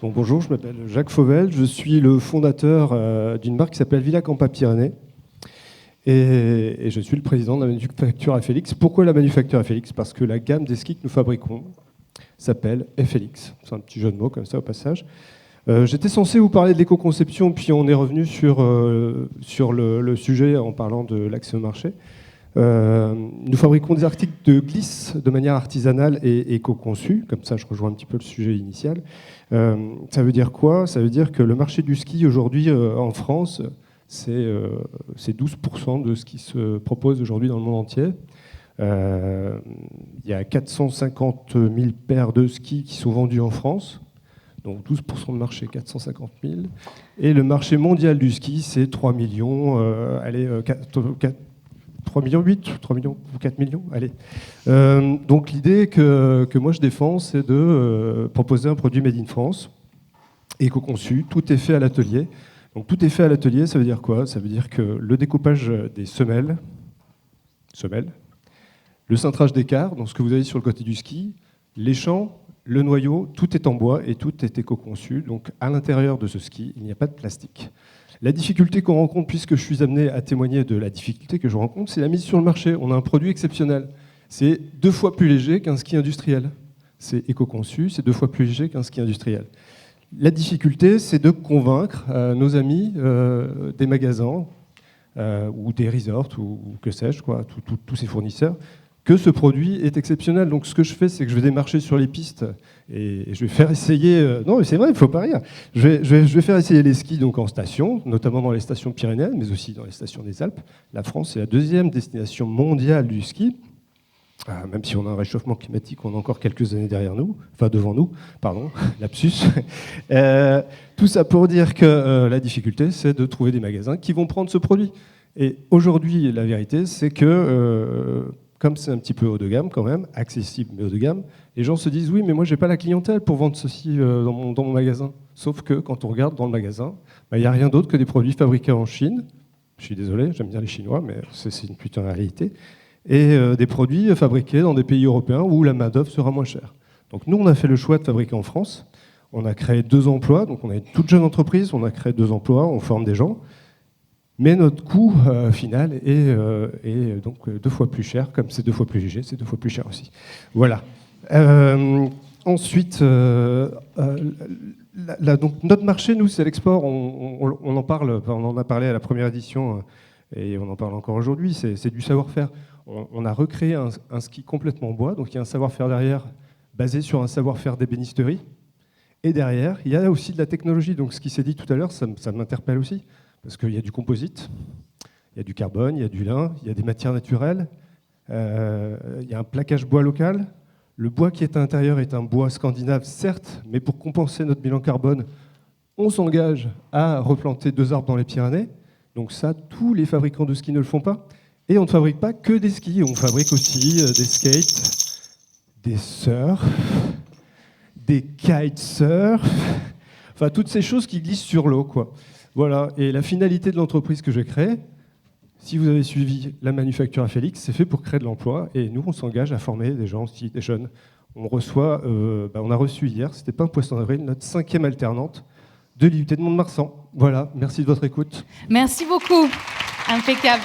Donc, bonjour, je m'appelle Jacques Fauvel, je suis le fondateur d'une marque qui s'appelle Villa Campa Pyrénées et je suis le président de la manufacture FLX. Pourquoi la manufacture FLX? Parce que la gamme des skis que nous fabriquons s'appelle FLX. C'est un petit jeu de mots comme ça au passage. J'étais censé vous parler de l'éco-conception, puis on est revenu sur le sujet en parlant de l'accès au marché. Nous fabriquons des articles de glisse de manière artisanale et éco-conçus, comme ça je rejoins un petit peu le sujet initial. Ça veut dire quoi? Ça veut dire que le marché du ski aujourd'hui en France, c'est 12% de ce qui se propose aujourd'hui dans le monde entier. Il y a 450 000 paires de skis qui sont vendus en France, donc 12% de marché, 450 000. Et le marché mondial du ski, c'est 3 millions, 3 millions 8, 3 millions ou 4 millions, allez. Donc l'idée que moi je défends, c'est de proposer un produit made in France, éco-conçu, tout est fait à l'atelier. Donc tout est fait à l'atelier, ça veut dire quoi? Ça veut dire que le découpage des semelles, le cintrage d'écart, donc ce que vous avez sur le côté du ski, les champs, le noyau, tout est en bois et tout est éco-conçu. Donc à l'intérieur de ce ski, il n'y a pas de plastique. La difficulté qu'on rencontre, puisque je suis amené à témoigner de la difficulté que je rencontre, c'est la mise sur le marché. On a un produit exceptionnel. C'est 2 fois plus léger qu'un ski industriel. C'est éco-conçu, c'est 2 fois plus léger qu'un ski industriel. La difficulté, c'est de convaincre nos amis des magasins ou des resorts ou que sais-je, tous ces fournisseurs, que ce produit est exceptionnel. Donc ce que je fais, c'est que je vais démarcher sur les pistes et je vais faire essayer... non, mais c'est vrai, il ne faut pas rire. Je vais faire essayer les skis donc, en station, notamment dans les stations pyrénéennes, mais aussi dans les stations des Alpes. La France est la 2e destination mondiale du ski. Même si on a un réchauffement climatique, on a encore quelques années devant nous, pardon, lapsus. Tout ça pour dire que la difficulté, c'est de trouver des magasins qui vont prendre ce produit. Et aujourd'hui, la vérité, c'est que... comme c'est un petit peu haut de gamme quand même, accessible mais haut de gamme, les gens se disent oui mais moi j'ai pas la clientèle pour vendre ceci dans mon magasin. Sauf que quand on regarde dans le magasin, il n'y a rien d'autre que des produits fabriqués en Chine. Je suis désolé, j'aime bien les Chinois, mais c'est une putain de réalité. Et des produits fabriqués dans des pays européens où la main-d'œuvre sera moins chère. Donc nous on a fait le choix de fabriquer en France. On a créé 2 emplois, donc on est une toute jeune entreprise, on a créé 2 emplois, on forme des gens. Mais notre coût final est donc 2 fois plus cher. Comme c'est 2 fois plus léger, c'est 2 fois plus cher aussi. Voilà. Ensuite, donc notre marché, nous, c'est l'export. On en parle, on en a parlé à la première édition et on en parle encore aujourd'hui. C'est du savoir-faire. On a recréé un ski complètement en bois. Donc il y a un savoir-faire derrière basé sur un savoir-faire d'ébénisterie. Et derrière, il y a aussi de la technologie. Donc ce qui s'est dit tout à l'heure, ça m'interpelle aussi. Parce qu'il y a du composite, il y a du carbone, il y a du lin, il y a des matières naturelles, il y a un plaquage bois local. Le bois qui est à l'intérieur est un bois scandinave, certes, mais pour compenser notre bilan carbone, on s'engage à replanter 2 arbres dans les Pyrénées. Donc ça, tous les fabricants de skis ne le font pas. Et on ne fabrique pas que des skis, on fabrique aussi des skates, des surfs, des kitesurfs, enfin toutes ces choses qui glissent sur l'eau, quoi. Voilà, et la finalité de l'entreprise que j'ai créée, si vous avez suivi la manufacture FLX, c'est fait pour créer de l'emploi, et nous, on s'engage à former des gens aussi, des jeunes. On a reçu hier, c'était pas un poisson d'avril, notre 5e alternante de l'IUT de Mont-de-Marsan. Voilà, merci de votre écoute. Merci beaucoup, impeccable.